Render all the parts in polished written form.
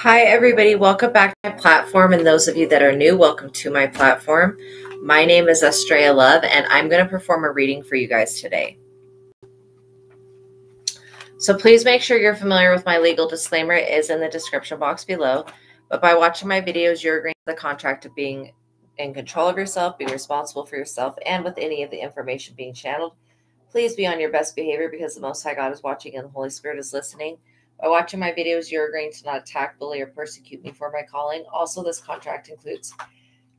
Hi, everybody. Welcome back to my platform. And those of you that are new, welcome to my platform. My name is ASTRAEA Love, and I'm going to perform a reading for you guys today. So please make sure you're familiar with my legal disclaimer. It is in the description box below. But by watching my videos, you're agreeing to the contract of being in control of yourself, being responsible for yourself, and with any of the information being channeled. Please be on your best behavior because the Most High God is watching and the Holy Spirit is listening. By watching my videos, you're agreeing to not attack, bully, or persecute me for my calling. Also, this contract includes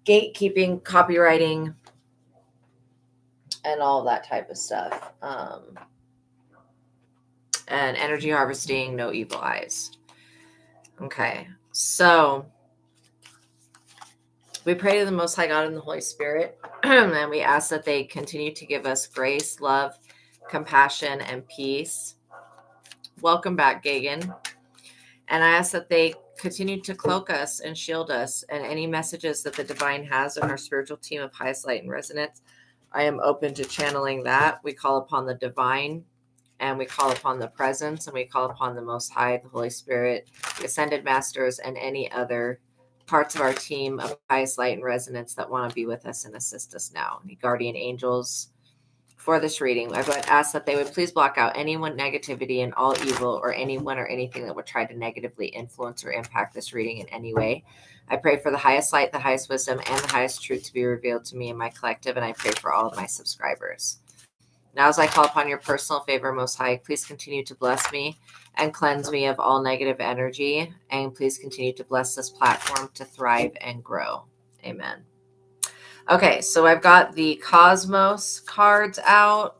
gatekeeping, copywriting, and all that type of stuff. And energy harvesting, no evil eyes. Okay, so we pray to the Most High God and the Holy Spirit, and we ask that they continue to give us grace, love, compassion, and peace. Welcome back, Gagan. And I ask that they continue to cloak us and shield us, and any messages that the divine has on our spiritual team of highest light and resonance, I am open to channeling that. We call upon the divine, and we call upon the presence, and we call upon the Most High, the Holy Spirit, the Ascended Masters, and any other parts of our team of highest light and resonance that want to be with us and assist us now. Any guardian angels for this reading, I would ask that they would please block out anyone negativity and all evil or anyone or anything that would try to negatively influence or impact this reading in any way. I pray for the highest light, the highest wisdom, and the highest truth to be revealed to me and my collective, and I pray for all of my subscribers. Now, as I call upon your personal favor, Most High, please continue to bless me and cleanse me of all negative energy, and please continue to bless this platform to thrive and grow. Amen. Okay, so I've got the Cosmos cards out,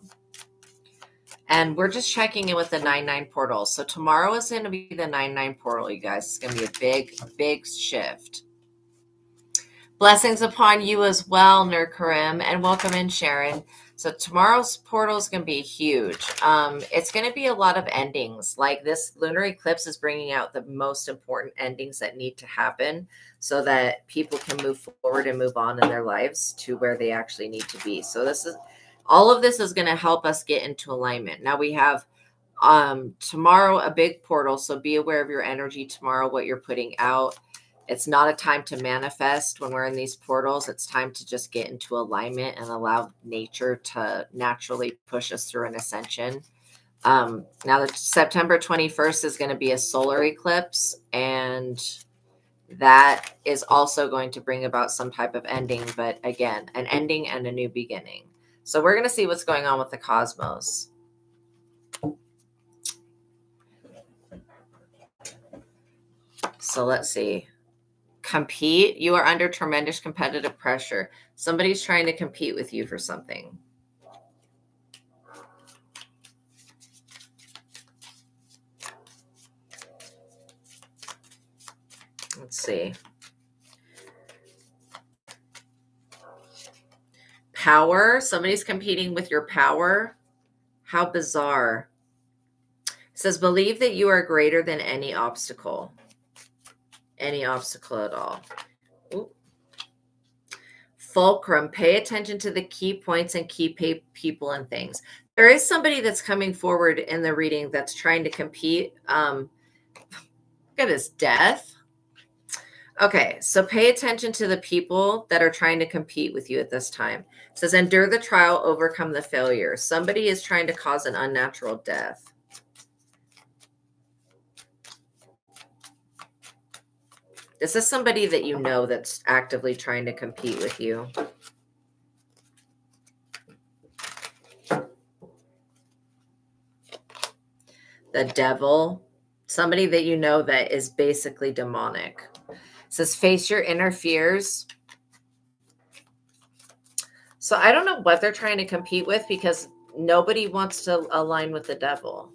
and we're just checking in with the 9-9 portal. So tomorrow is going to be the 9-9 portal, you guys. It's going to be a big, big shift. Blessings upon you as well, Nur Karim, and welcome in, Sharon. So tomorrow's portal is going to be huge. It's going to be a lot of endings. Like this lunar eclipse is bringing out the most important endings that need to happen so that people can move forward and move on in their lives to where they actually need to be. So all of this is going to help us get into alignment. Now we have tomorrow a big portal. So be aware of your energy tomorrow, what you're putting out. It's not a time to manifest when we're in these portals. It's time to just get into alignment and allow nature to naturally push us through an ascension. Now, the September 21st is going to be a solar eclipse, and that is also going to bring about some type of ending, but again, an ending and a new beginning. So we're going to see what's going on with the cosmos. So let's see. Compete. You are under tremendous competitive pressure. Somebody's trying to compete with you for something. Let's see. Power. Somebody's competing with your power. How bizarre. It says, believe that you are greater than any obstacle. Any obstacle at all. Ooh. Fulcrum. Pay attention to the key points and key people and things. There is somebody that's coming forward in the reading that's trying to compete. Look at his death. Okay, so pay attention to the people that are trying to compete with you at this time. It says, endure the trial, overcome the failure. Somebody is trying to cause an unnatural death. This is somebody that you know that's actively trying to compete with you. The devil. Somebody that you know that is basically demonic. It says, face your inner fears. So I don't know what they're trying to compete with because nobody wants to align with the devil.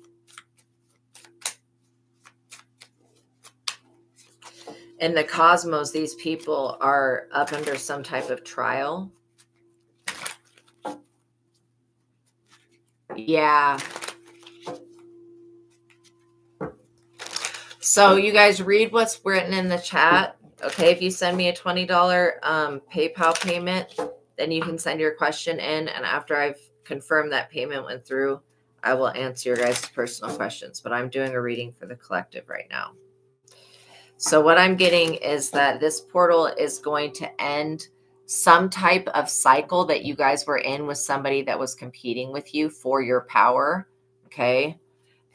In the cosmos, these people are up under some type of trial. Yeah. So you guys read what's written in the chat. Okay, if you send me a $20 PayPal payment, then you can send your question in. And after I've confirmed that payment went through, I will answer your guys' personal questions. But I'm doing a reading for the collective right now. So what I'm getting is that this portal is going to end some type of cycle that you guys were in with somebody that was competing with you for your power. Okay.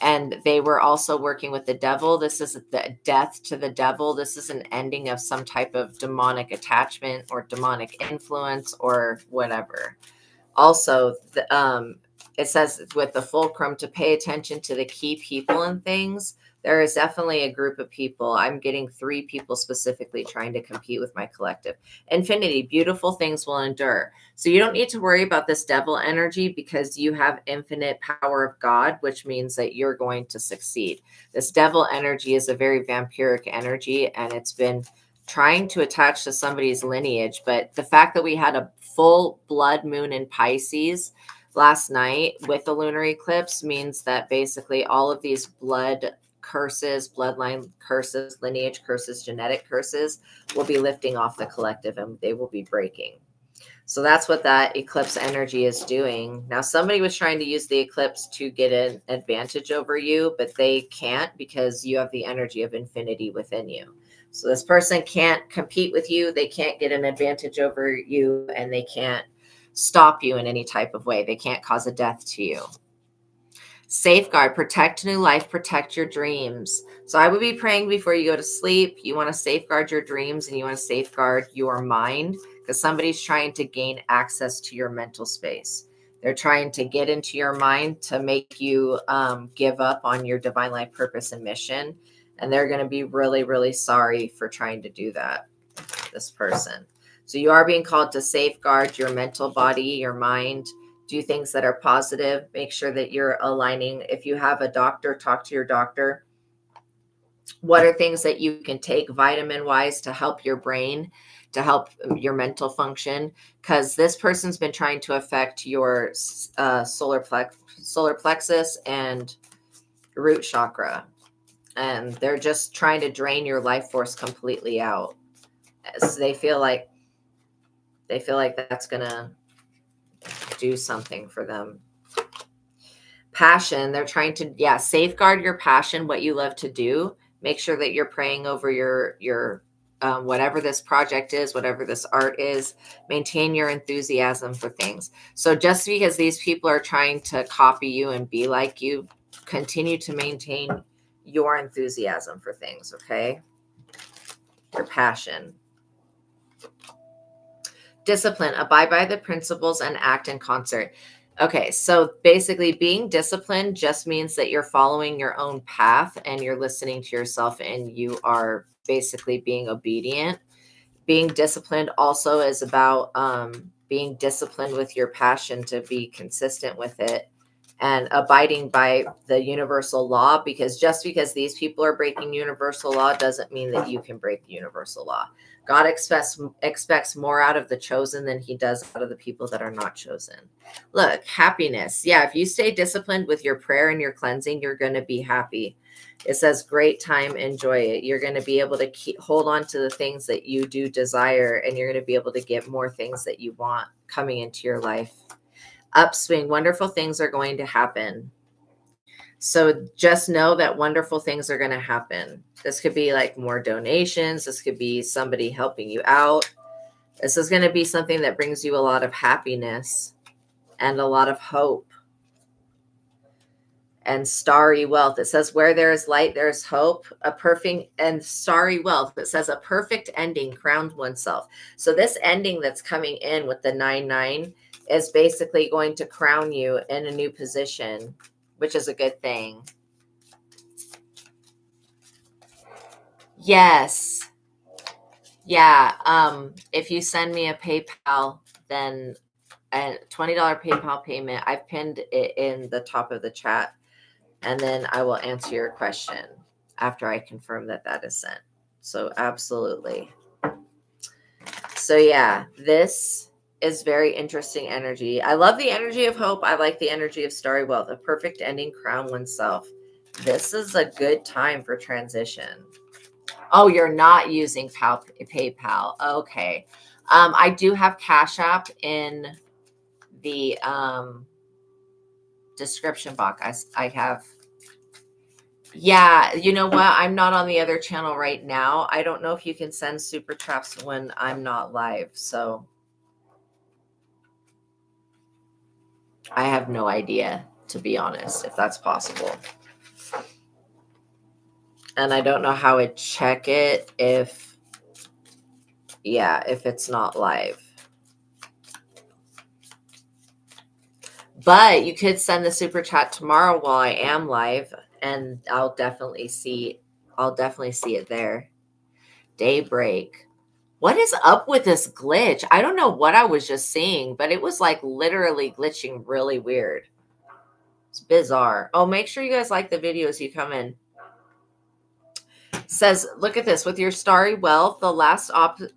And they were also working with the devil. This is the death to the devil. This is an ending of some type of demonic attachment or demonic influence or whatever. Also, it says with the fulcrum to pay attention to the key people and things. There is definitely a group of people. I'm getting 3 people specifically trying to compete with my collective. Infinity, beautiful things will endure. So you don't need to worry about this devil energy because you have infinite power of God, which means that you're going to succeed. This devil energy is a very vampiric energy, and it's been trying to attach to somebody's lineage. But the fact that we had a full blood moon in Pisces last night with the lunar eclipse means that basically all of these blood curses, bloodline curses, lineage curses, genetic curses will be lifting off the collective and they will be breaking. So that's what that eclipse energy is doing. Now, somebody was trying to use the eclipse to get an advantage over you, but they can't because you have the energy of infinity within you. So this person can't compete with you. They can't get an advantage over you, and they can't stop you in any type of way. They can't cause a death to you. Safeguard, protect new life, protect your dreams. So I would be praying before you go to sleep. You want to safeguard your dreams and you want to safeguard your mind because somebody's trying to gain access to your mental space. They're trying to get into your mind to make you give up on your divine life purpose and mission. And they're going to be really, really sorry for trying to do that, this person. So you are being called to safeguard your mental body, your mind, do things that are positive. Make sure that you're aligning. If you have a doctor, talk to your doctor. What are things that you can take vitamin-wise to help your brain, to help your mental function? Because this person's been trying to affect your solar plexus and root chakra. And they're just trying to drain your life force completely out. So they feel like that's going to do something for them. Passion, they're trying to safeguard your passion, what you love to do. Make sure that you're praying over your whatever this project is, whatever this art is. Maintain your enthusiasm for things. So just because these people are trying to copy you and be like you, continue to maintain your enthusiasm for things, okay? Your passion. Discipline, abide by the principles and act in concert. Okay, so basically being disciplined just means that you're following your own path and you're listening to yourself and you are basically being obedient. Being disciplined also is about being disciplined with your passion to be consistent with it and abiding by the universal law, because just because these people are breaking universal law doesn't mean that you can break the universal law. God expects more out of the chosen than he does out of the people that are not chosen. Look, happiness. Yeah, if you stay disciplined with your prayer and your cleansing, you're going to be happy. It says great time, enjoy it. You're going to be able to hold on to the things that you do desire, and you're going to be able to get more things that you want coming into your life. Upswing, wonderful things are going to happen. So just know that wonderful things are going to happen. This could be like more donations. This could be somebody helping you out. This is going to be something that brings you a lot of happiness and a lot of hope. And starry wealth. It says where there is light, there is hope. A perfect and starry wealth. It says a perfect ending crowned oneself. So this ending that's coming in with the 9-9 is basically going to crown you in a new position, which is a good thing. Yes. Yeah. If you send me a PayPal, then a $20 PayPal payment, I've pinned it in the top of the chat. And then I will answer your question after I confirm that that is sent. So absolutely. So yeah, this is very interesting energy. I love the energy of hope. I like the energy of starry wealth. A perfect ending, crown oneself. This is a good time for transition. Oh, you're not using PayPal. Okay. I do have Cash App in the description box. I have Yeah, you know what? I'm not on the other channel right now. I don't know if you can send super traps when I'm not live. So I have no idea, to be honest, if that's possible. And I don't know how to check it if it's not live. But you could send the super chat tomorrow while I am live, and I'll definitely see it there. Daybreak. What is up with this glitch? I don't know what I was just seeing, but it was like literally glitching really weird. It's bizarre. Oh, make sure you guys like the videos you come in. Says, look at this. With your starry wealth, the last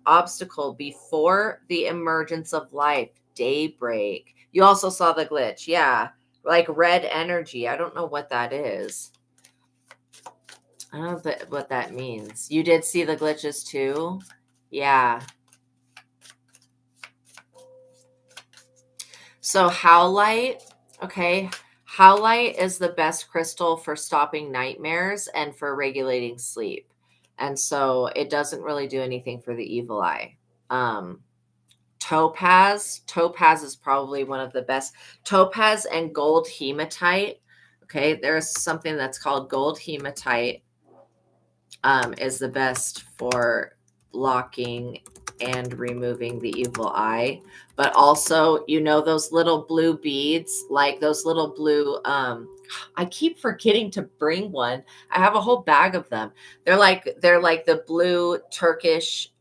obstacle before the emergence of life. Daybreak. You also saw the glitch. Yeah. Like red energy. I don't know what that is. I don't know what that means. You did see the glitches too? Yeah. So howlite, okay. Howlite is the best crystal for stopping nightmares and for regulating sleep. And so it doesn't really do anything for the evil eye. Topaz is probably one of the best. Topaz and gold hematite. Okay, there's something that's called gold hematite. Is the best for blocking and removing the evil eye. But also, you know, those little blue beads, like those little blue, I keep forgetting to bring one. I have a whole bag of them. They're like the blue Turkish,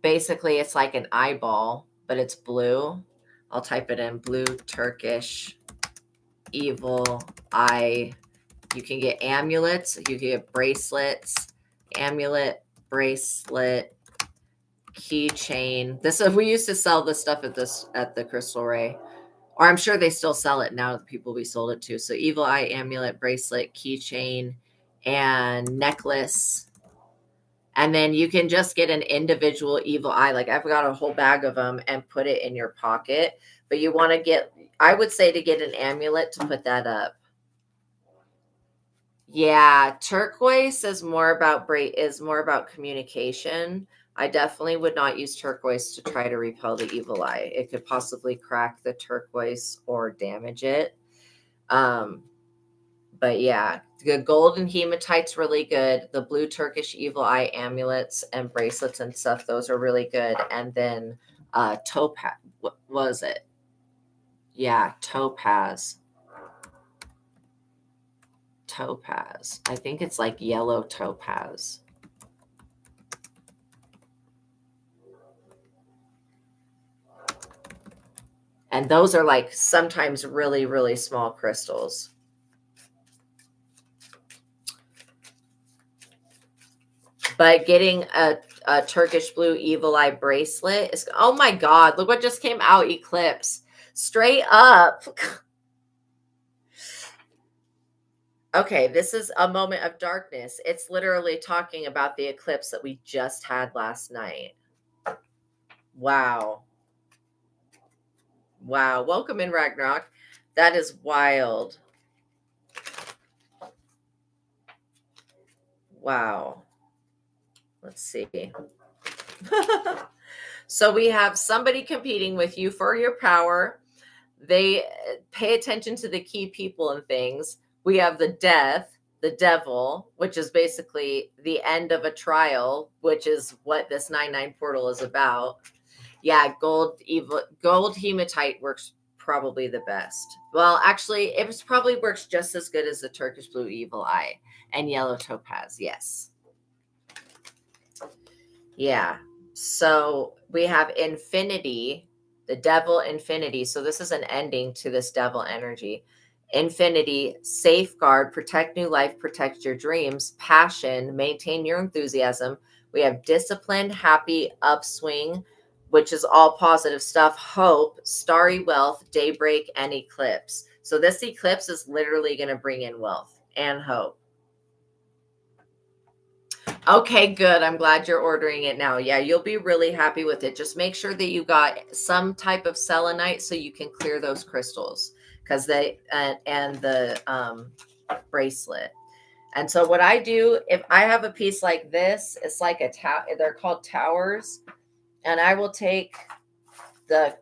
basically it's like an eyeball, but it's blue. I'll type it in, blue Turkish evil eye. You can get amulets, you can get bracelets, amulet, bracelet, keychain. We used to sell this stuff at the Crystal Ray, or I'm sure they still sell it now, the people we sold it to. So evil eye, amulet, bracelet, keychain, and necklace. And then you can just get an individual evil eye. Like I've got a whole bag of them and put it in your pocket. But you want to get, I would say to get an amulet to put that up. Yeah, turquoise is more about communication. I definitely would not use turquoise to try to repel the evil eye. It could possibly crack the turquoise or damage it. But yeah, the golden hematite's really good. The blue Turkish evil eye amulets and bracelets and stuff, those are really good. And then topaz, what was it? Yeah, topaz. Topaz. I think it's like yellow topaz. And those are like sometimes really, really small crystals. But getting a Turkish blue evil eye bracelet is, oh my God, look what just came out, Eclipse. Straight up. Okay, this is a moment of darkness. It's literally talking about the eclipse that we just had last night. Wow. Wow. Welcome in, Ragnarok. That is wild. Wow. Let's see. So we have somebody competing with you for your power. They pay attention to the key people and things. We have the death, the devil, which is basically the end of a trial, which is what this 9/9 portal is about. Yeah, gold hematite works probably the best. Well, actually, it probably works just as good as the Turkish blue evil eye and yellow topaz. Yes. Yeah. So we have infinity, the devil infinity. So this is an ending to this devil energy. Infinity, safeguard, protect new life, protect your dreams, passion, maintain your enthusiasm. We have disciplined, happy, upswing, which is all positive stuff, hope, starry wealth, daybreak, and eclipse. So this eclipse is literally going to bring in wealth and hope. Okay, good. I'm glad you're ordering it now. Yeah, you'll be really happy with it. Just make sure that you got some type of selenite so you can clear those crystals, because they and the bracelet. And so what I do, if I have a piece like this, it's like a tower. They're called towers, and I will take the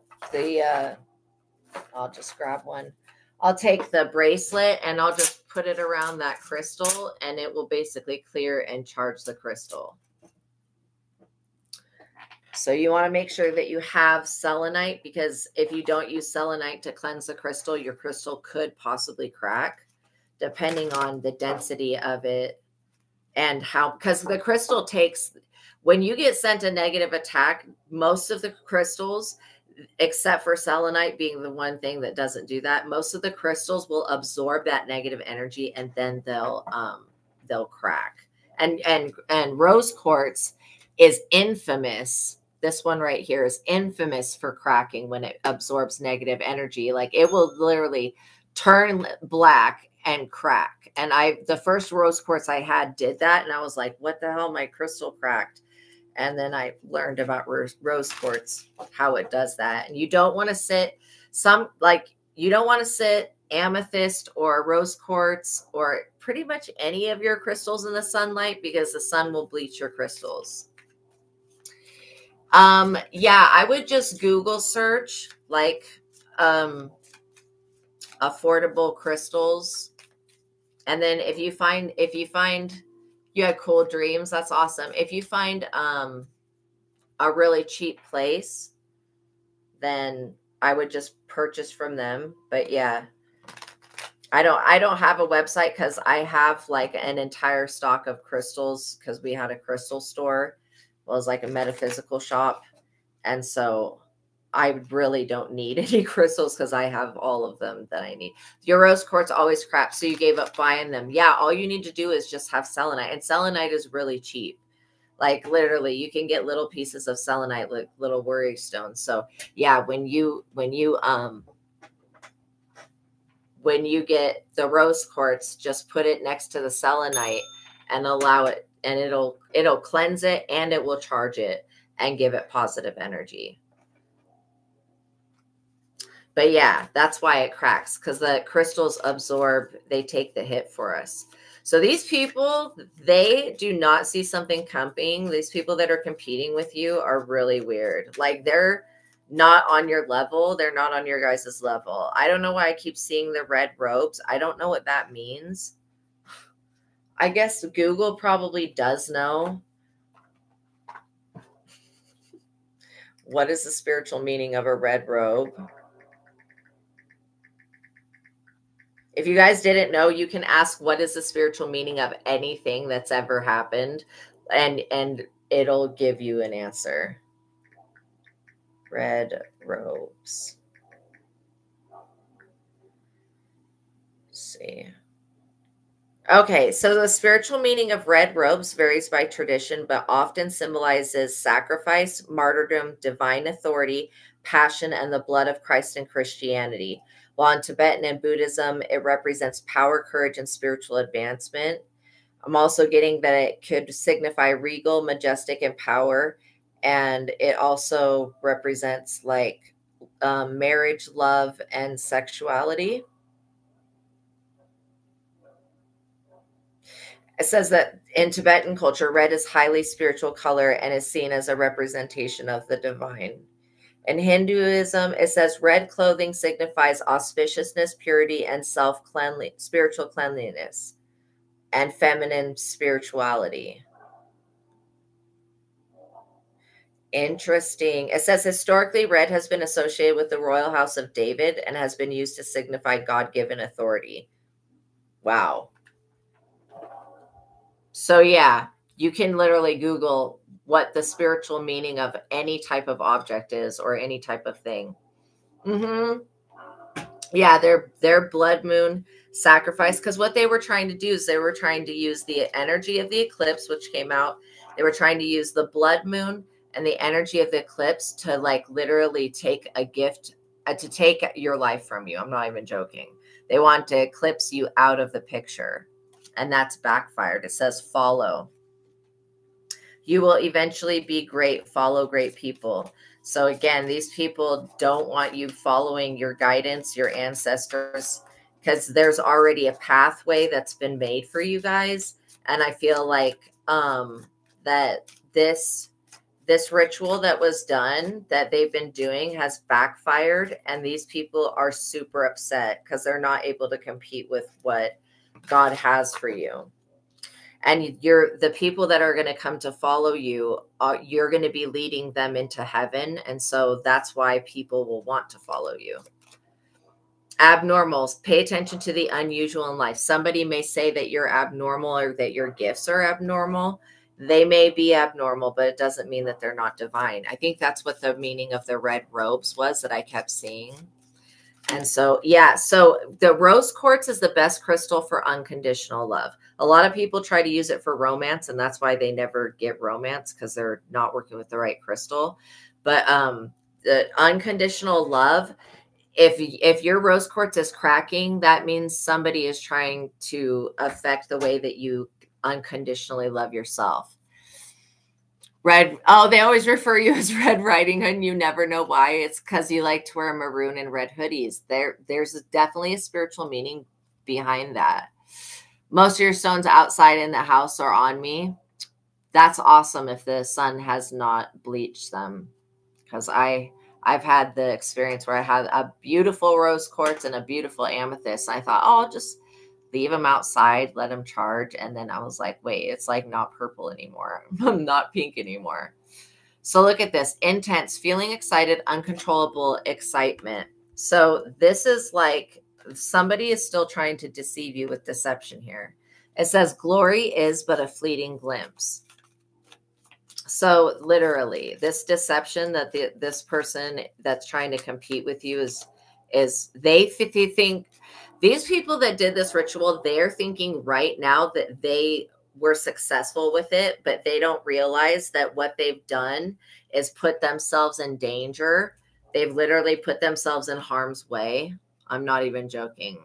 I'll just grab one. I'll take the bracelet and I'll just put it around that crystal, and it will basically clear and charge the crystal. So you want to make sure that you have selenite, because if you don't use selenite to cleanse the crystal, your crystal could possibly crack, depending on the density of it and how, because the crystal takes, when you get sent a negative attack, most of the crystals, except for selenite being the one thing that doesn't do that, most of the crystals will absorb that negative energy, and then they'll crack. And rose quartz is infamous. This one right here is infamous for cracking when it absorbs negative energy. Like, it will literally turn black and crack. And the first rose quartz I had did that, and I was like, what the hell? My crystal cracked. And then I learned about rose quartz, how it does that. And you don't want to sit you don't want to sit amethyst or rose quartz or pretty much any of your crystals in the sunlight, because the sun will bleach your crystals. Yeah, I would just Google search like affordable crystals. And then if you find you had cool dreams, that's awesome. If you find a really cheap place, then I would just purchase from them. But yeah, I don't have a website, because I have like an entire stock of crystals, because we had a crystal store. Well, it was like a metaphysical shop. And so I really don't need any crystals, because I have all of them that I need. Your rose quartz always crap, so you gave up buying them. Yeah, all you need to do is just have selenite. And selenite is really cheap. Like, literally, you can get little pieces of selenite, like little worry stones. So yeah, when you get the rose quartz, just put it next to the selenite and allow it, and it'll cleanse it, and it will charge it and give it positive energy. But yeah, that's why it cracks, because the crystals absorb, they take the hit for us. So these people, they do not see something coming. These people that are competing with you are really weird. Like, they're not on your level. They're not on your guys' level. I don't know why I keep seeing the red robes. I don't know what that means. I guess Google probably does know. What is the spiritual meaning of a red robe? If you guys didn't know, you can ask what is the spiritual meaning of anything that's ever happened, and it'll give you an answer. Red robes. Let's see. Okay, so the spiritual meaning of red robes varies by tradition, but often symbolizes sacrifice, martyrdom, divine authority, passion, and the blood of Christ in Christianity. While in Tibetan and Buddhism, it represents power, courage, and spiritual advancement. I'm also getting that it could signify regal, majestic, and power. And it also represents like marriage, love, and sexuality. It says that in Tibetan culture, red is highly spiritual color and is seen as a representation of the divine. In Hinduism, it says red clothing signifies auspiciousness, purity, and spiritual cleanliness, and feminine spirituality. Interesting. It says historically, red has been associated with the royal house of David and has been used to signify God-given authority. Wow. So yeah, you can literally Google what the spiritual meaning of any type of object is, or any type of thing. Yeah, their blood moon sacrifice, because what they were trying to do is they were trying to use the energy of the eclipse, which came out. They were trying to use the blood moon and the energy of the eclipse to like literally take a gift, to take your life from you. I'm not even joking. They want to eclipse you out of the picture, and that's backfired. It says follow. You will eventually be great. Follow great people. So again, these people don't want you following your guidance, your ancestors, because there's already a pathway that's been made for you guys. And I feel like that this ritual that was done, that they've been doing, has backfired. And these people are super upset because they're not able to compete with what God has for you. And the people that are going to come to follow you, you're going to be leading them into heaven. And so that's why people will want to follow you. Abnormals, pay attention to the unusual in life. Somebody may say that you're abnormal or that your gifts are abnormal. They may be abnormal, but it doesn't mean that they're not divine. I think that's what the meaning of the red robes was that I kept seeing. And so, yeah, so the rose quartz is the best crystal for unconditional love. A lot of people try to use it for romance, and that's why they never get romance, because they're not working with the right crystal. But the unconditional love, if your rose quartz is cracking, that means somebody is trying to affect the way that you unconditionally love yourself. Red. Oh, they always refer you as Red Riding Hood, and you never know why. It's because you like to wear maroon and red hoodies. There's definitely a spiritual meaning behind that. Most of your stones outside in the house are on me. That's awesome if the sun has not bleached them, because I've had the experience where I had a beautiful rose quartz and a beautiful amethyst. And I thought, oh, I'll just leave them outside, let them charge. And then I was like, wait, it's like not purple anymore. I'm not pink anymore. So look at this. Intense, feeling excited, uncontrollable excitement. So this is like somebody is still trying to deceive you with deception here. It says glory is but a fleeting glimpse. So literally this deception that this person that's trying to compete with you is they think these people that did this ritual, they're thinking right now that they were successful with it, but they don't realize that what they've done is put themselves in danger. They've literally put themselves in harm's way. I'm not even joking.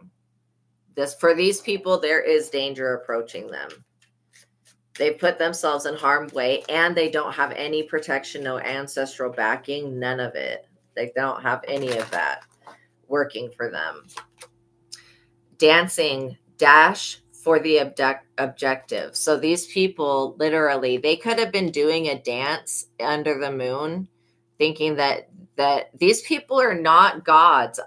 For these people, there is danger approaching them. They've put themselves in harm's way, and they don't have any protection, no ancestral backing, none of it. They don't have any of that working for them. Dancing dash for the objective. So these people literally, they could have been doing a dance under the moon, thinking that these people are not gods.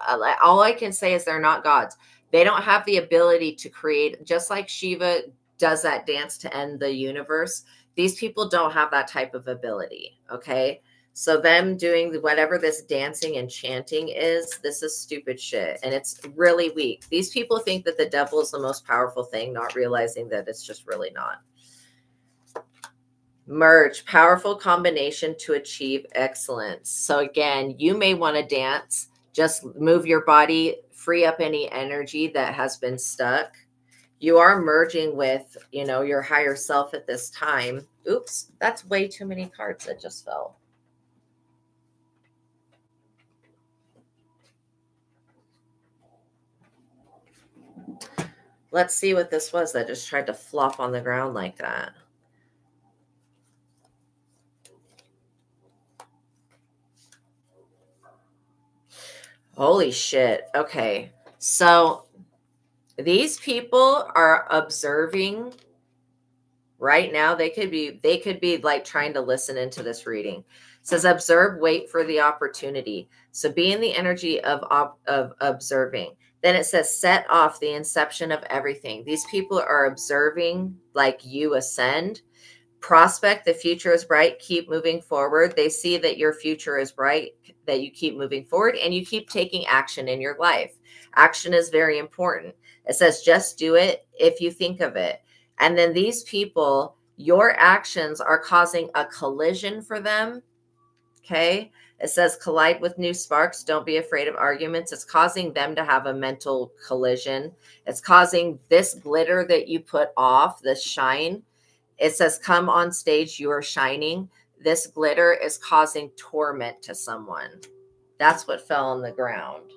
All I can say is they're not gods. They don't have the ability to create, just like Shiva does that dance to end the universe. These people don't have that type of ability. Okay. So them doing whatever this dancing and chanting is, this is stupid shit. And it's really weak. These people think that the devil is the most powerful thing, not realizing that it's just really not. Merge, powerful combination to achieve excellence. So again, you may want to dance, just move your body, free up any energy that has been stuck. You are merging with, your higher self at this time. Oops, that's way too many cards that just fell. Let's see what this was that just tried to flop on the ground like that. Holy shit. Okay. So these people are observing right now. They could be like trying to listen into this reading. It says observe, wait for the opportunity. So be in the energy of observing. Then it says set off the inception of everything. These people are observing like you ascend. Prospect, the future is bright. Keep moving forward. They see that your future is bright, that you keep moving forward, and you keep taking action in your life. Action is very important. It says just do it if you think of it. And then these people, your actions are causing a collision for them. Okay. It says collide with new sparks. Don't be afraid of arguments. It's causing them to have a mental collision. It's causing this glitter that you put off, this shine. It says come on stage, you are shining. This glitter is causing torment to someone. That's what fell on the ground.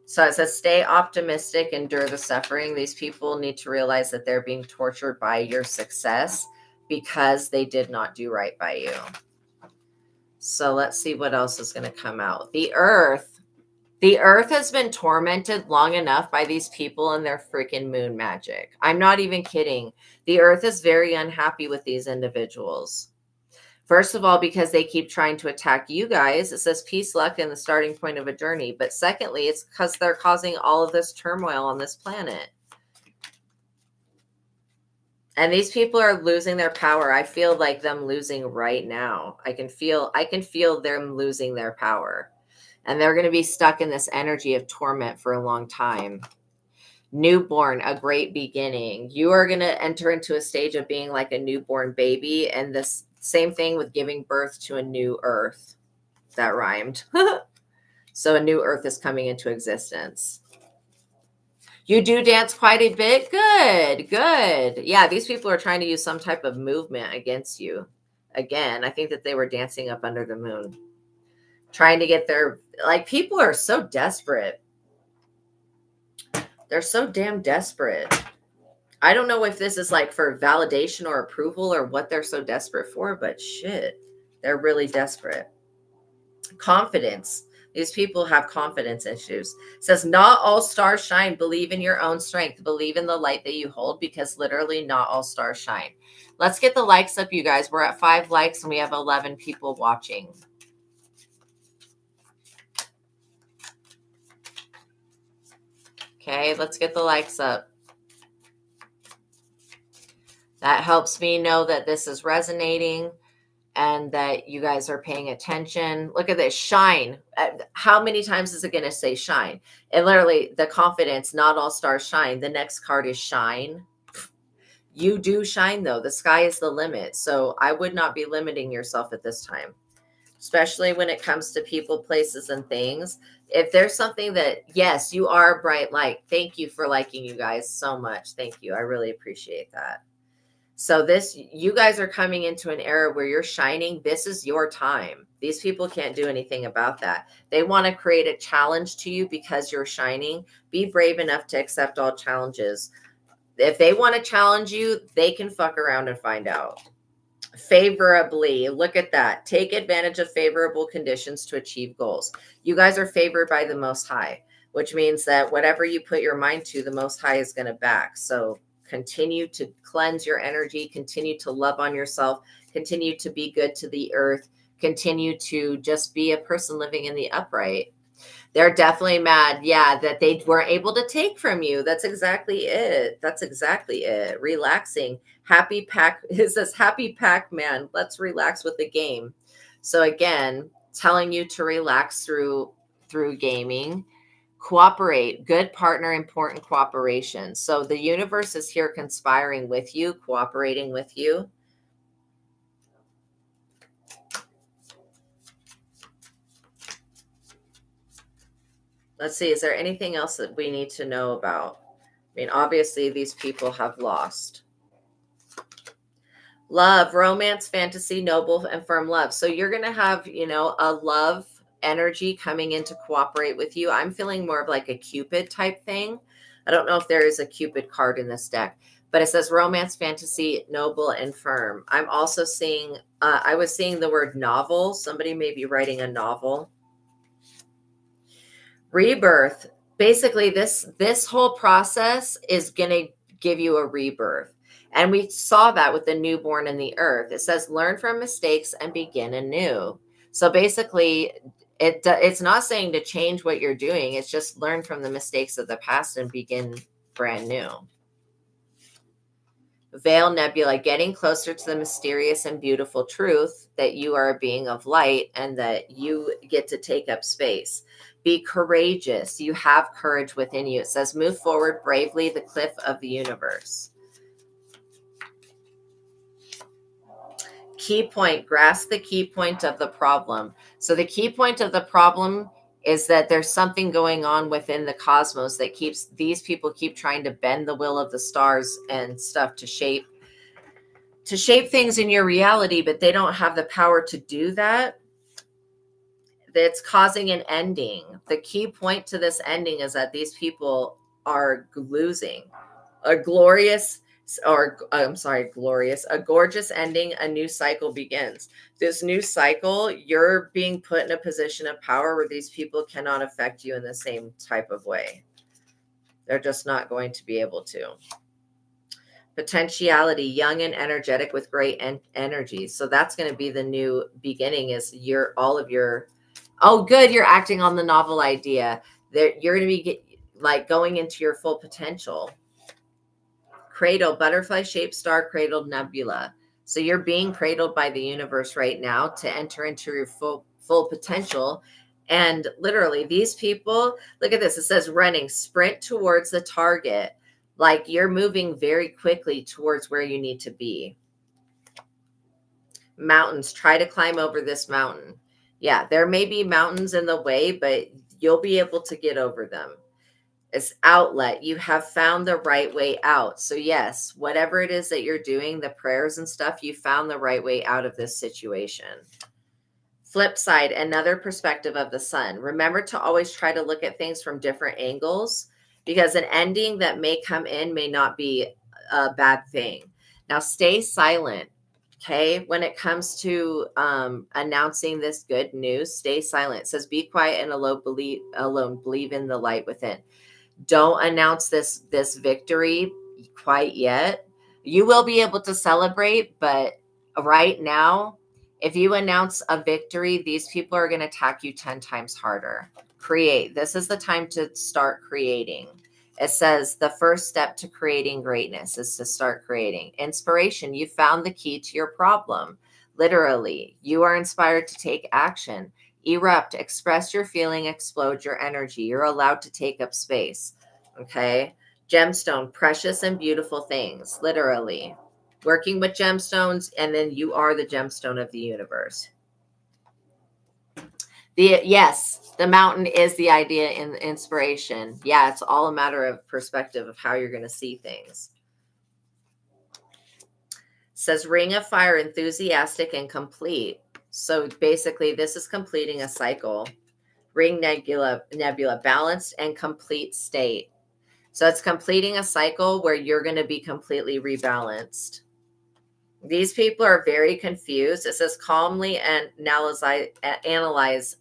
So it says stay optimistic, endure the suffering. These people need to realize that they're being tortured by your success because they did not do right by you. So let's see what else is going to come out. The earth. The earth has been tormented long enough by these people and their freaking moon magic. I'm not even kidding. The earth is very unhappy with these individuals. First of all, because they keep trying to attack you guys. It says peace, luck, and the starting point of a journey. But secondly, it's because they're causing all of this turmoil on this planet. And these people are losing their power. I feel like them losing right now. I can feel them losing their power. And they're going to be stuck in this energy of torment for a long time. Newborn, a great beginning. You are going to enter into a stage of being like a newborn baby. And this same thing with giving birth to a new earth. That rhymed. So a new earth is coming into existence. You do dance quite a bit. Good, good. Yeah, these people are trying to use some type of movement against you. Again, I think that they were dancing up under the moon. Trying to get their, like, people are so desperate. They're so damn desperate. I don't know if this is like for validation or approval or what they're so desperate for, but shit, they're really desperate. Confidence. These people have confidence issues. It says, not all stars shine. Believe in your own strength. Believe in the light that you hold, because literally not all stars shine. Let's get the likes up, you guys. We're at 5 likes and we have 11 people watching. Okay, let's get the likes up. That helps me know that this is resonating and that you guys are paying attention. Look at this, shine. How many times is it going to say shine? And literally the confidence, not all stars shine. The next card is shine. You do shine though. The sky is the limit. So I would not be limiting yourself at this time, especially when it comes to people, places, and things. If there's something that, yes, you are a bright light. Thank you for liking, you guys, so much. Thank you. I really appreciate that. So this, you guys are coming into an era where you're shining. This is your time. These people can't do anything about that. They want to create a challenge to you because you're shining. Be brave enough to accept all challenges. If they want to challenge you, they can fuck around and find out. Favorably, look at that. Take advantage of favorable conditions to achieve goals. You guys are favored by the Most High, which means that whatever you put your mind to, the Most High is going to back. So continue to cleanse your energy, continue to love on yourself, continue to be good to the earth, continue to just be a person living in the upright. They're definitely mad, yeah, that they weren't able to take from you. That's exactly it. That's exactly it. Relaxing. Happy pack. It says happy Pac-Man. Let's relax with the game. So again, telling you to relax through gaming. Cooperate. Good partner, important cooperation. So the universe is here conspiring with you, cooperating with you. Let's see, is there anything else that we need to know about? I mean, obviously, these people have lost. Love, romance, fantasy, noble, and firm love. So you're going to have, you know, a love energy coming in to cooperate with you. I'm feeling more of like a Cupid type thing. I don't know if there is a Cupid card in this deck, but it says romance, fantasy, noble, and firm. I'm also seeing, I was seeing the word novel. Somebody may be writing a novel. Rebirth. Basically, this whole process is going to give you a rebirth. And we saw that with the newborn and the earth. It says, learn from mistakes and begin anew. So basically, it's not saying to change what you're doing. It's just learn from the mistakes of the past and begin brand new. Veil Nebula, getting closer to the mysterious and beautiful truth that you are a being of light and that you get to take up space. Be courageous. You have courage within you. It says, move forward bravely, the cliff of the universe. Key point, grasp the key point of the problem. So the key point of the problem is that there's something going on within the cosmos that keeps, these people keep trying to bend the will of the stars and stuff to shape things in your reality, but they don't have the power to do that. That's causing an ending. The key point to this ending is that these people are losing. A glorious Or I'm sorry, glorious, a gorgeous ending, a new cycle begins. This new cycle, you're being put in a position of power where these people cannot affect you in the same type of way. They're just not going to be able to. Potentiality, young and energetic with great energy. So that's going to be the new beginning, is all of your, oh, good, you're acting on the novel idea. You're going to be like going into your full potential. Cradle, butterfly-shaped star cradled nebula. So you're being cradled by the universe right now to enter into your full potential. And literally, these people, look at this. It says running, sprint towards the target. Like you're moving very quickly towards where you need to be. Mountains, try to climb over this mountain. Yeah, there may be mountains in the way, but you'll be able to get over them. It's outlet. You have found the right way out. So yes, whatever it is that you're doing, the prayers and stuff, you found the right way out of this situation. Flip side, another perspective of the sun. Remember to always try to look at things from different angles, because an ending that may come in may not be a bad thing. Now stay silent. Okay. When it comes to announcing this good news, stay silent. It says, be quiet and alone, believe in the light within. Don't announce this victory quite yet. You will be able to celebrate, but right now, if you announce a victory, these people are going to attack you 10 times harder. Create. This is the time to start creating. It says the first step to creating greatness is to start creating. Inspiration. You found the key to your problem. Literally, you are inspired to take action. Erupt, express your feeling, explode your energy. You're allowed to take up space. Okay. Gemstone, precious and beautiful things. Literally. Working with gemstones, and then you are the gemstone of the universe. Yes, the mountain is the idea and inspiration. Yeah, it's all a matter of perspective of how you're going to see things. It says ring of fire, enthusiastic and complete. So basically, this is completing a cycle. Ring nebula, balanced and complete state. So it's completing a cycle where you're going to be completely rebalanced. These people are very confused. It says calmly and analyze,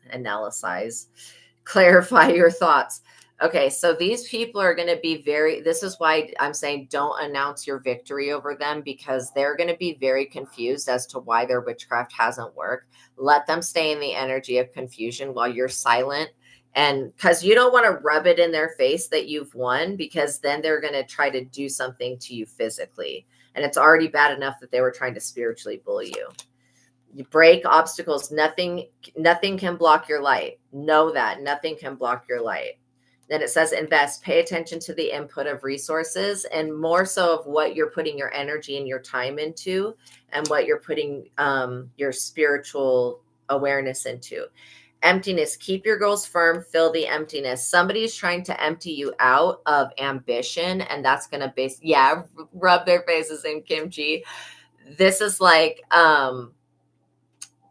clarify your thoughts. Okay, so these people are going to be this is why I'm saying don't announce your victory over them, because they're going to be very confused as to why their witchcraft hasn't worked. Let them stay in the energy of confusion while you're silent. And because you don't want to rub it in their face that you've won, because then they're going to try to do something to you physically. And it's already bad enough that they were trying to spiritually bully you. You break obstacles. Nothing can block your light. Know that. Nothing can block your light. Then it says invest. Pay attention to the input of resources, and more so of what you're putting your energy and your time into, and what you're putting your spiritual awareness into. Emptiness. Keep your goals firm. Fill the emptiness. Somebody's trying to empty you out of ambition, and that's going to rub their faces in kimchi. This is like,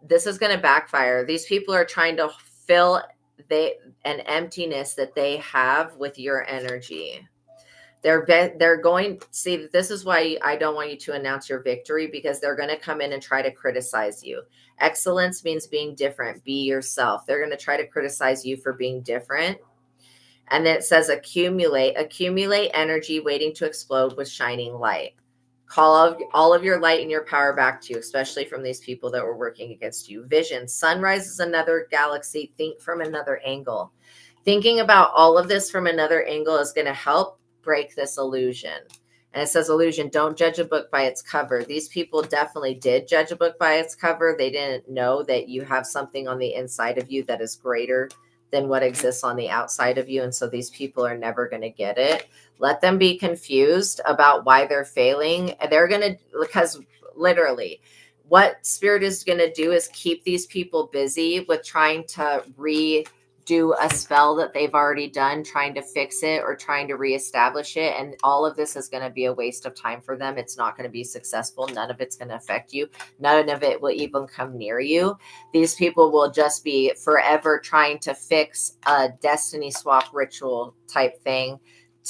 this is going to backfire. These people are trying to fill an emptiness that they have with your energy. They're going, see, this is why I don't want you to announce your victory, because they're going to come in and try to criticize you. Excellence means being different. Be yourself. They're going to try to criticize you for being different. And then it says accumulate energy waiting to explode with shining light. Call all of your light and your power back to you, especially from these people that were working against you. Vision. Sunrise is another galaxy. Think from another angle. Thinking about all of this from another angle is going to help break this illusion. And it says illusion, don't judge a book by its cover. These people definitely did judge a book by its cover. They didn't know that you have something on the inside of you that is greater than what exists on the outside of you. And so these people are never going to get it. Let them be confused about why they're failing. They're going to, because literally what spirit is going to do is keep these people busy with trying to redo a spell that they've already done, trying to fix it or trying to reestablish it. And all of this is going to be a waste of time for them. It's not going to be successful. None of it's going to affect you. None of it will even come near you. These people will just be forever trying to fix a destiny swap ritual type thing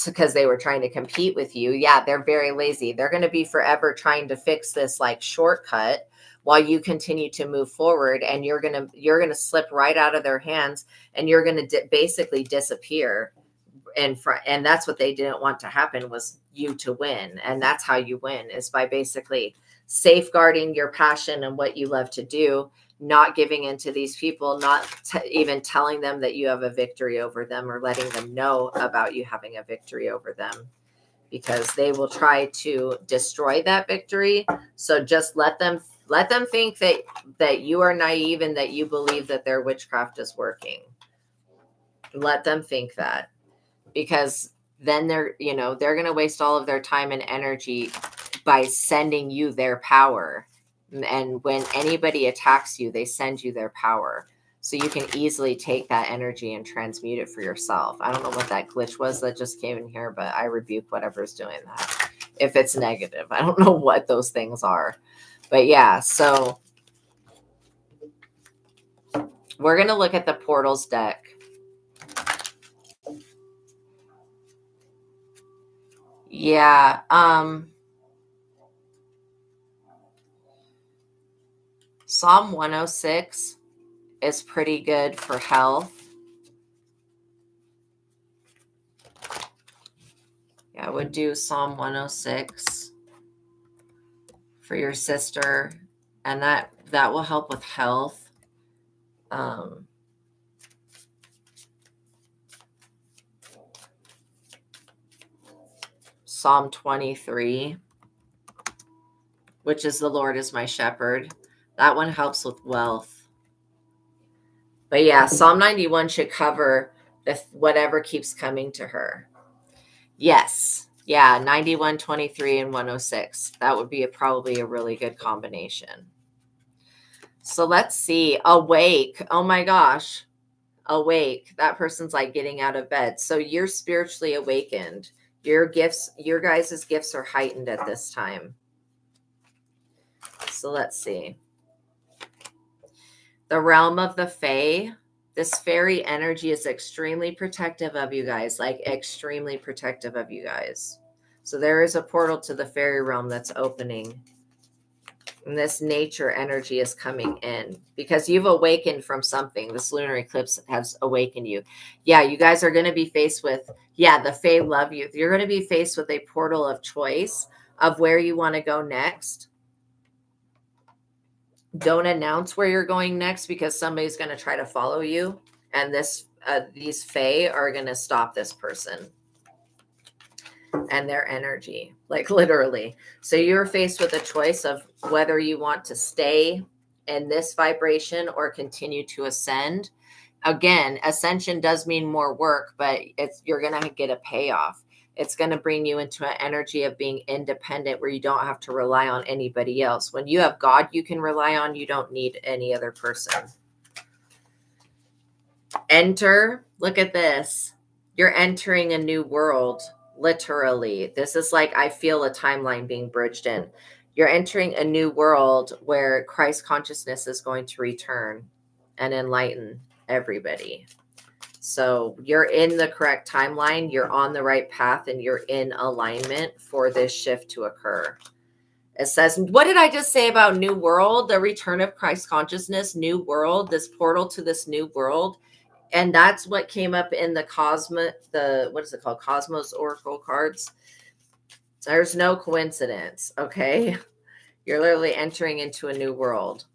because they were trying to compete with you. Yeah, they're very lazy. They're going to be forever trying to fix this like shortcut while you continue to move forward, and you're going to slip right out of their hands, and you're going to basically disappear in front. And that's what they didn't want to happen, was you to win. And that's how you win, is by basically safeguarding your passion and what you love to do, not giving into these people, not even telling them that you have a victory over them, or letting them know about you having a victory over them, because they will try to destroy that victory. So just let them think that you are naive and that you believe that their witchcraft is working. Let them think that, because then they're going to waste all of their time and energy by sending you their power. And when anybody attacks you, they send you their power. So you can easily take that energy and transmute it for yourself. I don't know what that glitch was that just came in here, but I rebuke whatever's doing that. If it's negative, I don't know what those things are. But yeah, so we're going to look at the portals deck. Yeah. Psalm 106 is pretty good for health. Yeah, I would do Psalm 106 for your sister, and that will help with health. Psalm 23, which is the Lord is my shepherd. That one helps with wealth. But yeah, Psalm 91 should cover whatever keeps coming to her. Yes. Yeah, 91, 23, and 106. That would be probably a really good combination. So let's see. Awake. Oh my gosh. Awake. That person's like getting out of bed. So you're spiritually awakened. Your guys' gifts are heightened at this time. So let's see. The realm of the Fae. This fairy energy is extremely protective of you guys, like extremely protective of you guys. So there is a portal to the fairy realm that's opening. And this nature energy is coming in because you've awakened from something. This lunar eclipse has awakened you. Yeah, you guys are going to be faced with, the Fae love you. You're going to be faced with a portal of choice of where you want to go next. Don't announce where you're going next, because somebody's going to try to follow you. And these Fae are going to stop this person and their energy, like literally. So you're faced with a choice of whether you want to stay in this vibration or continue to ascend. Again, ascension does mean more work, but you're going to get a payoff. It's going to bring you into an energy of being independent, where you don't have to rely on anybody else. When you have God you can rely on, you don't need any other person. Enter. Look at this. You're entering a new world. Literally, this is like, I feel a timeline being bridged in. You're entering a new world where Christ consciousness is going to return and enlighten everybody. So you're in the correct timeline. You're on the right path, and you're in alignment for this shift to occur. It says, what did I just say about new world? The return of Christ consciousness, new world, this portal to this new world. And that's what came up in the what is it called? Cosmos Oracle cards. There's no coincidence. Okay. You're literally entering into a new world.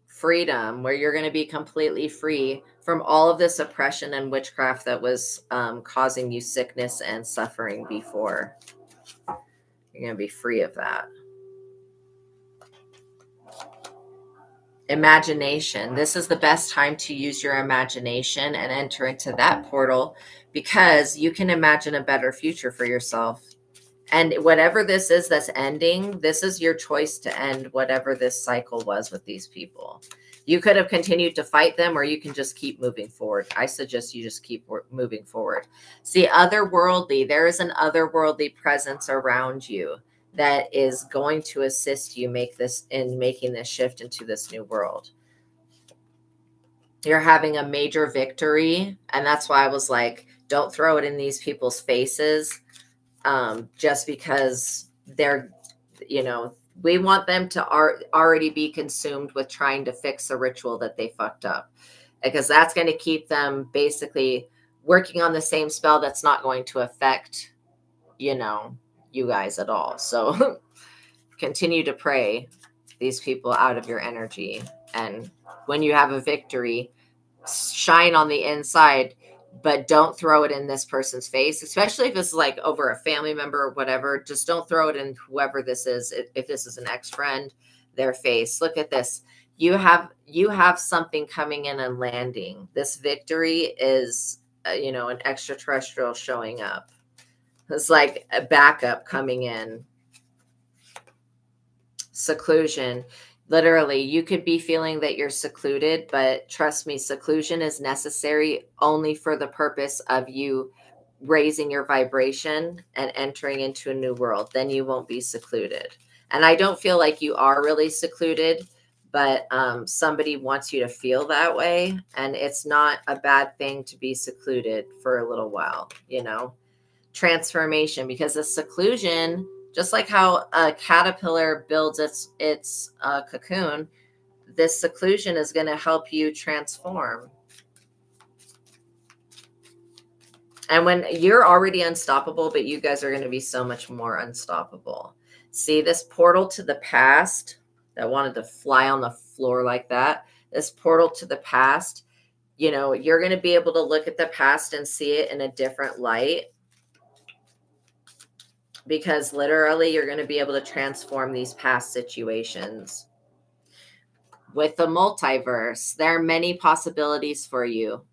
Freedom, where you're going to be completely free from all of this oppression and witchcraft that was causing you sickness and suffering before. You're going to be free of that. Imagination. This is the best time to use your imagination and enter into that portal, because you can imagine a better future for yourself. And whatever this is that's ending, this is your choice to end whatever this cycle was with these people. You could have continued to fight them, or you can just keep moving forward. I suggest you just keep moving forward. See, otherworldly, there is an otherworldly presence around you that is going to assist you making this shift into this new world. You're having a major victory. And that's why I was like, don't throw it in these people's faces. Just because they're, you know, we want them to already be consumed with trying to fix a ritual that they fucked up, because that's going to keep them basically working on the same spell that's not going to affect, you know, you guys at all. So continue to pray these people out of your energy. And when you have a victory, shine on the inside, but don't throw it in this person's face, especially if it's like over a family member or whatever. Just don't throw it in whoever this is. If this is an ex-friend, their face. Look at this. You have something coming in and landing. This victory is, you know, an extraterrestrial showing up. It's like a backup coming in. Seclusion. Literally, you could be feeling that you're secluded, but trust me, seclusion is necessary only for the purpose of you raising your vibration and entering into a new world. Then you won't be secluded. And I don't feel like you are really secluded, but somebody wants you to feel that way. And it's not a bad thing to be secluded for a little while, you know. Transformation, because the seclusion, just like how a caterpillar builds its cocoon, this seclusion is going to help you transform. And when you're already unstoppable, but you guys are going to be so much more unstoppable. See this portal to the past that wanted to fly on the floor like that. This portal to the past, you know, you're going to be able to look at the past and see it in a different light. Because literally you're going to be able to transform these past situations. With the multiverse, there are many possibilities for you.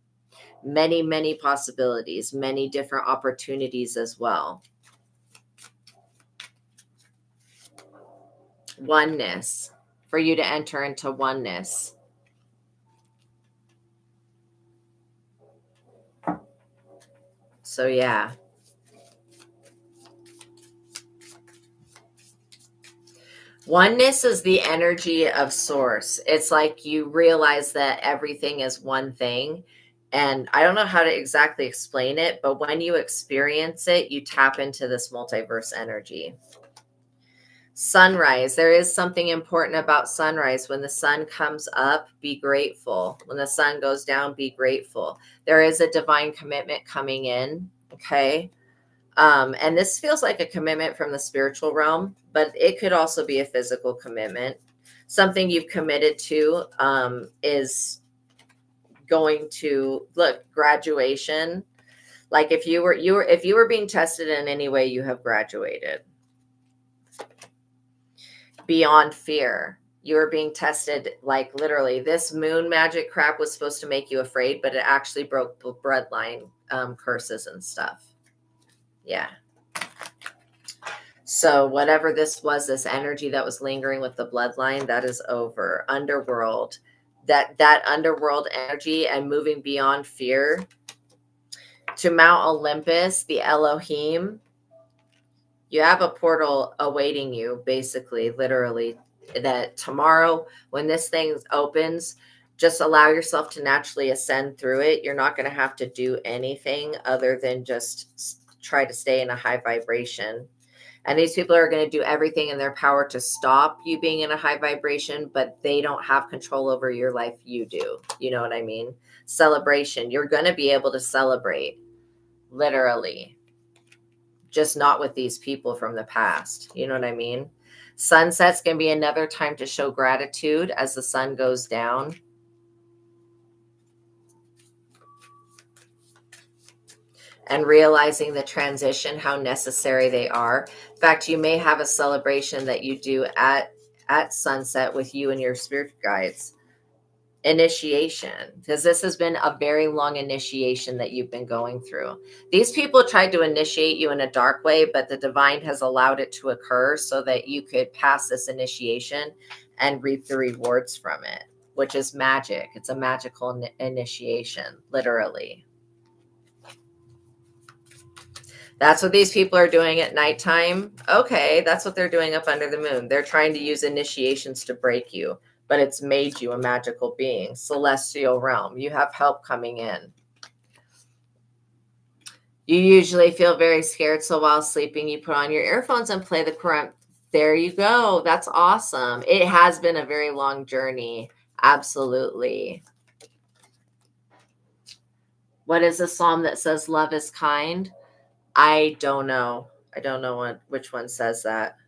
Many, many possibilities, many different opportunities as well. Oneness, for you to enter into oneness. So yeah. Oneness is the energy of source. It's like you realize that everything is one thing. And I don't know how to exactly explain it, but when you experience it, you tap into this multiverse energy. Sunrise. There is something important about sunrise. When the sun comes up, be grateful. When the sun goes down, be grateful. There is a divine commitment coming in. Okay. And this feels like a commitment from the spiritual realm, but it could also be a physical commitment. Something you've committed to is going to look, graduation. Like if you were being tested in any way, you have graduated. Beyond fear. You were being tested, like literally this moon magic crap was supposed to make you afraid, but it actually broke bloodline curses and stuff. Yeah. So whatever this was, this energy that was lingering with the bloodline, that is over. Underworld, that underworld energy and moving beyond fear to Mount Olympus, the Elohim. You have a portal awaiting you, basically, literally, that tomorrow when this thing opens, just allow yourself to naturally ascend through it. You're not going to have to do anything other than just try to stay in a high vibration. And these people are going to do everything in their power to stop you being in a high vibration, but they don't have control over your life. You do. You know what I mean? Celebration. You're going to be able to celebrate, literally, just not with these people from the past. You know what I mean? Sunset's going to be another time to show gratitude as the sun goes down. And realizing the transition, how necessary they are. In fact, you may have a celebration that you do at sunset with you and your spirit guides. Initiation, because this has been a very long initiation that you've been going through. These people tried to initiate you in a dark way, but the divine has allowed it to occur so that you could pass this initiation and reap the rewards from it, which is magic. It's a magical initiation, literally. That's what these people are doing at nighttime. Okay, that's what they're doing up under the moon. They're trying to use initiations to break you. but it's made you a magical being. Celestial realm. You have help coming in. You usually feel very scared, so while sleeping, you put on your earphones and play the Quran. There you go. That's awesome. It has been a very long journey. Absolutely. What is a psalm that says love is kind? I don't know. I don't know which one says that.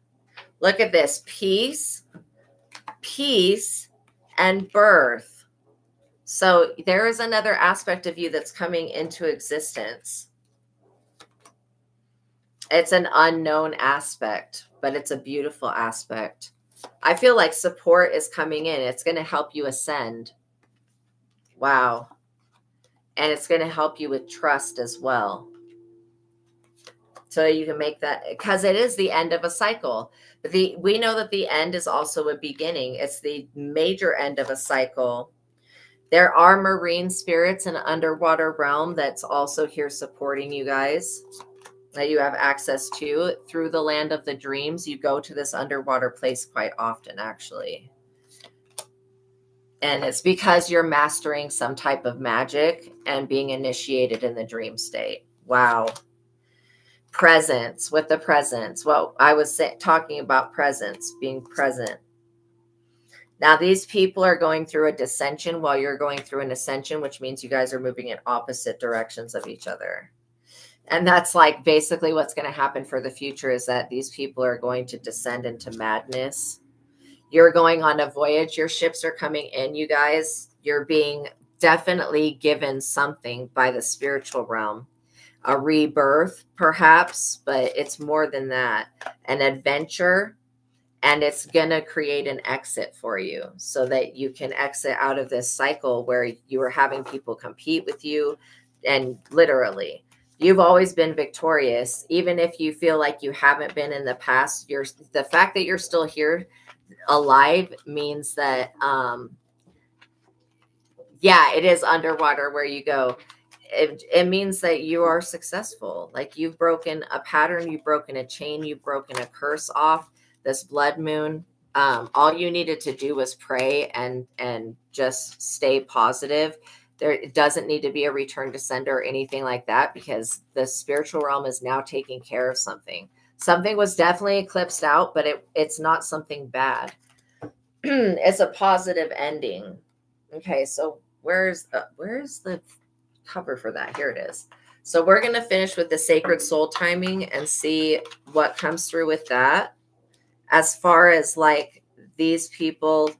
Look at this. Peace, peace, and birth. So there is another aspect of you that's coming into existence. It's an unknown aspect, but it's a beautiful aspect. I feel like support is coming in. It's going to help you ascend. Wow. And it's going to help you with trust as well. So you can make that, because it is the end of a cycle. We know that the end is also a beginning. It's the major end of a cycle. There are marine spirits in an underwater realm that's also here supporting you guys, that you have access to through the land of the dreams. You go to this underwater place quite often, actually. And it's because you're mastering some type of magic and being initiated in the dream state. Wow. Presence, with the presence. Well, I was talking about presence, being present. Now, these people are going through a descension while you're going through an ascension, which means you guys are moving in opposite directions of each other. And that's like basically what's going to happen for the future, is that these people are going to descend into madness. You're going on a voyage. Your ships are coming in, you guys. You're being definitely given something by the spiritual realm. A rebirth, perhaps, but it's more than that. An adventure, and it's going to create an exit for you so that you can exit out of this cycle where you are having people compete with you. And literally, you've always been victorious. Even if you feel like you haven't been in the past, the fact that you're still here alive means that, yeah, it is underwater where you go. It means that you are successful. Like, you've broken a pattern, you've broken a chain, you've broken a curse off this blood moon. All you needed to do was pray and just stay positive. It doesn't need to be a return to sender or anything like that, because the spiritual realm is now taking care of something. Something was definitely eclipsed out, but it's not something bad. It's a positive ending. Okay, so where's the cover for that? Here it is. So we're going to finish with the sacred soul timing and see what comes through with that. As far as like these people,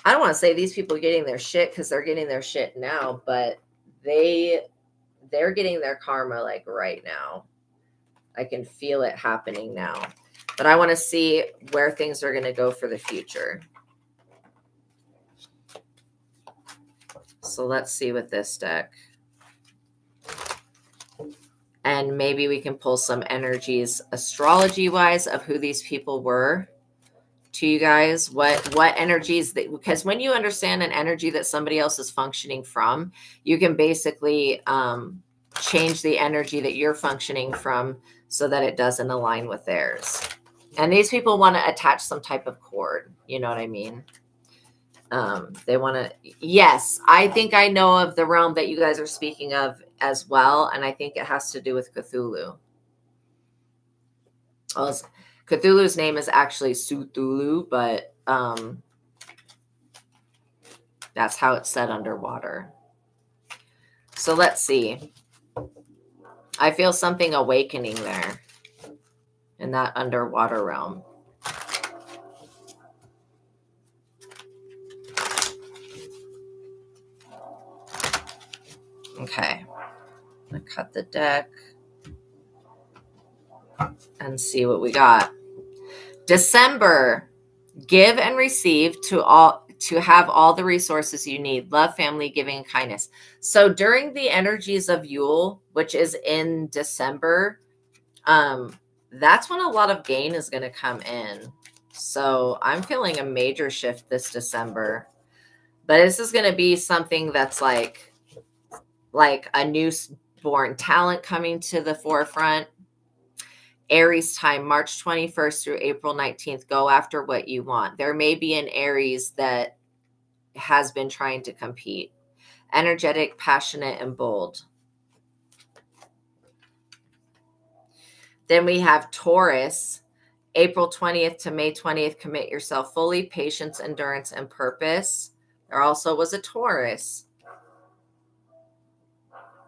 I don't want to say these people getting their shit, because they're getting their shit now, but they're getting their karma like right now. I can feel it happening now. But I want to see where things are going to go for the future. So let's see with this deck. And maybe we can pull some energies astrology-wise of who these people were to you guys. What energies, because when you understand an energy that somebody else is functioning from, you can basically change the energy that you're functioning from so that it doesn't align with theirs. And these people want to attach some type of cord. You know what I mean? They want to, yes, I think I know of the realm that you guys are speaking of as well. And I think it has to do with Cthulhu. Well, Cthulhu's name is actually Cthulhu, but that's how it's said underwater. So let's see. I feel something awakening there in that underwater realm. Okay, I'm gonna cut the deck and see what we got. December, give and receive to have all the resources you need. Love, family, giving, and kindness. So during the energies of Yule, which is in December, that's when a lot of gain is going to come in. So I'm feeling a major shift this December. But this is going to be something that's like a newborn talent coming to the forefront. Aries time, March 21st through April 19th. Go after what you want. There may be an Aries that has been trying to compete. Energetic, passionate, and bold. Then we have Taurus, April 20th to May 20th. Commit yourself fully, patience, endurance, and purpose. There also was a Taurus.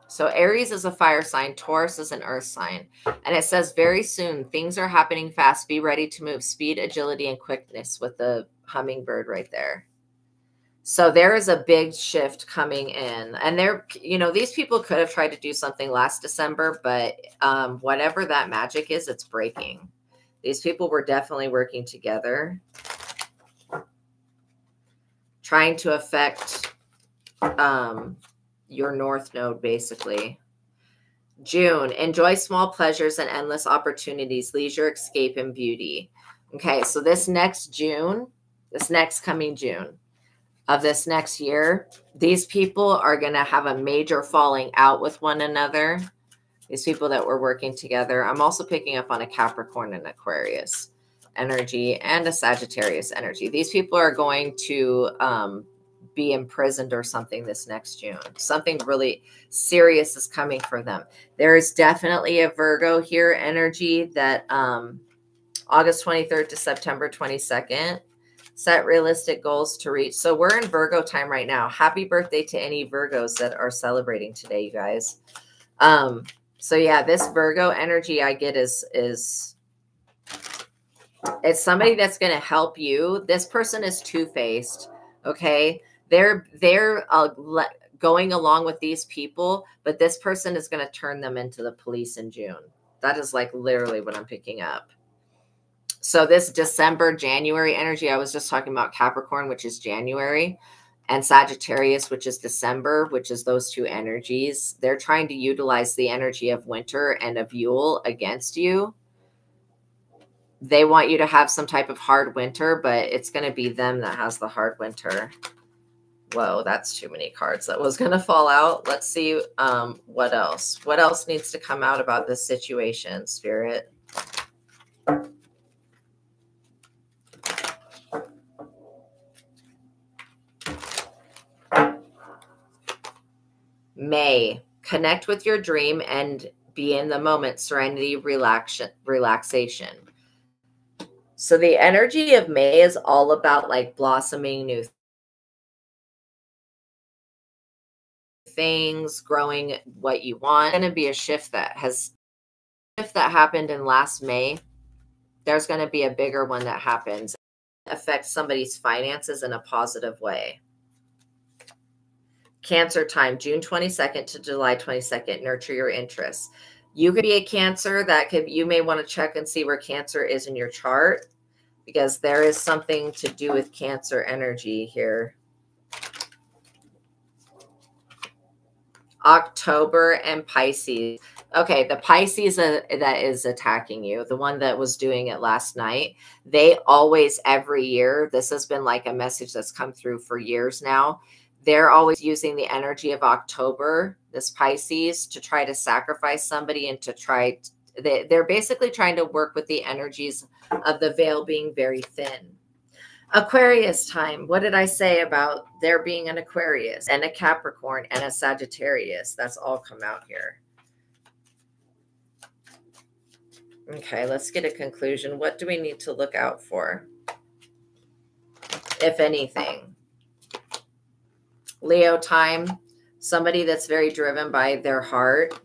So Aries is a fire sign. Taurus is an earth sign. And it says very soon, things are happening fast. Be ready to move. Speed, agility, and quickness with the hummingbird right there. So there is a big shift coming in. And there, you know, these people could have tried to do something last December, but whatever that magic is, it's breaking. These people were definitely working together, trying to affect your north node, basically. June, enjoy small pleasures and endless opportunities, leisure, escape, and beauty. Okay, so this next June, this next coming June of this next year, these people are going to have a major falling out with one another. These people that were working together. I'm also picking up on a Capricorn and Aquarius energy and a Sagittarius energy. These people are going to be imprisoned or something this next June. Something really serious is coming for them. There is definitely a Virgo here energy that August 23rd to September 22nd. Set realistic goals to reach. So we're in Virgo time right now. Happy birthday to any Virgos that are celebrating today, you guys. So yeah, this Virgo energy I get is it's somebody that's going to help you. This person is two-faced. Okay. They're going along with these people, but this person is going to turn them into the police in June. That is like literally what I'm picking up. So this December, January energy, I was just talking about Capricorn, which is January, and Sagittarius, which is December, which is those two energies. They're trying to utilize the energy of winter and of Yule against you. They want you to have some type of hard winter, but it's going to be them that has the hard winter. Whoa, that's too many cards that was going to fall out. Let's see what else. What else needs to come out about this situation, Spirit? May, connect with your dream and be in the moment, serenity, relaxation. So the energy of May is all about like blossoming new things, growing what you want. There's going to be a shift that happened in last May. There's going to be a bigger one that happens. It affects somebody's finances in a positive way. Cancer time, June 22nd to July 22nd. Nurture your interests. You could be a Cancer. You may want to check and see where Cancer is in your chart, because there is something to do with Cancer energy here. October and Pisces. Okay, the Pisces that is attacking you, the one that was doing it last night, they always, every year, this has been like a message that's come through for years now. They're always using the energy of October, this Pisces, to try to sacrifice somebody and to try. They're basically trying to work with the energies of the veil being very thin. Aquarius time. What did I say about there being an Aquarius and a Capricorn and a Sagittarius? That's all come out here. Okay, let's get a conclusion. What do we need to look out for, if anything? Leo time. Somebody that's very driven by their heart.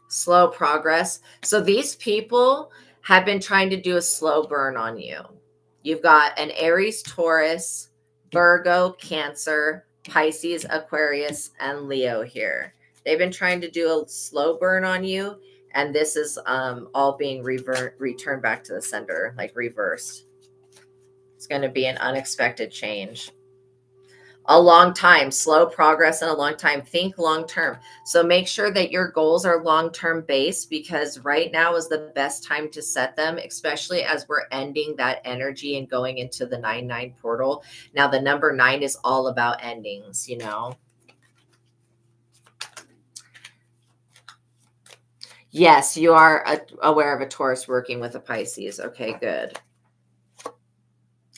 Slow progress. So these people have been trying to do a slow burn on you. You've got an Aries, Taurus, Virgo, Cancer, Pisces, Aquarius, and Leo here. They've been trying to do a slow burn on you, and this is all being returned back to the sender, like reversed. It's going to be an unexpected change. A long time, slow progress in a long time. Think long term. So make sure that your goals are long-term based, because right now is the best time to set them, especially as we're ending that energy and going into the 9/9 portal. Now, the number 9 is all about endings, you know. Yes, you are aware of a Taurus working with a Pisces. Okay, good.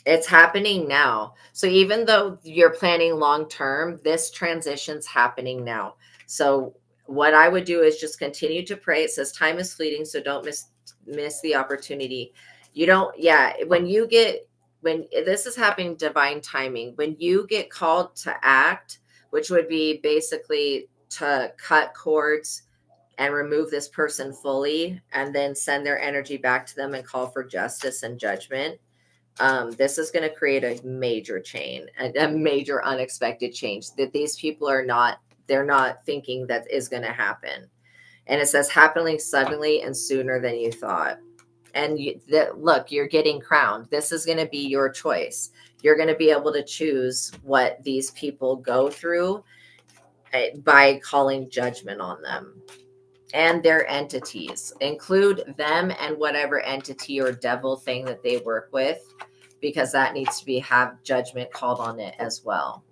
It's happening now. So even though you're planning long term, this transition's happening now. So what I would do is just continue to pray. It says time is fleeting, so don't miss the opportunity. You don't, yeah, when this is happening, divine timing, when you get called to act, which would be basically to cut cords and remove this person fully and then send their energy back to them and call for justice and judgment. This is going to create a major a major unexpected change that these people they're not thinking that is going to happen. And it says happening suddenly and sooner than you thought. And look, you're getting crowned. This is going to be your choice. You're going to be able to choose what these people go through by calling judgment on them and their entities. Include them and whatever entity or devil thing that they work with, because that needs to have judgment called on it as well.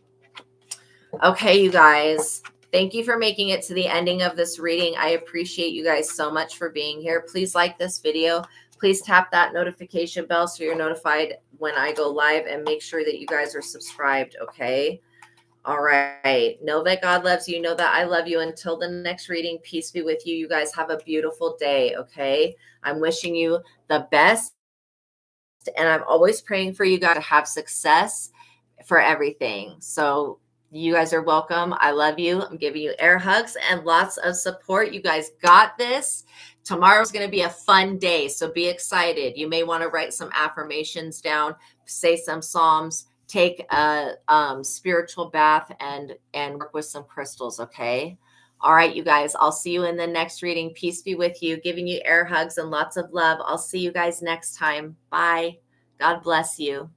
Okay, you guys, thank you for making it to the ending of this reading. I appreciate you guys so much for being here. Please like this video. Please tap that notification bell so you're notified when I go live, and make sure that you guys are subscribed, okay? All right. Know that God loves you. Know that I love you. Until the next reading, peace be with you. You guys have a beautiful day, okay? I'm wishing you the best, and I'm always praying for you guys to have success for everything. So you guys are welcome. I love you. I'm giving you air hugs and lots of support. You guys got this. Tomorrow's going to be a fun day, so be excited. You may want to write some affirmations down, say some psalms, take a spiritual bath, and work with some crystals, okay? All right, you guys, I'll see you in the next reading. Peace be with you. Giving you air hugs and lots of love. I'll see you guys next time. Bye. God bless you.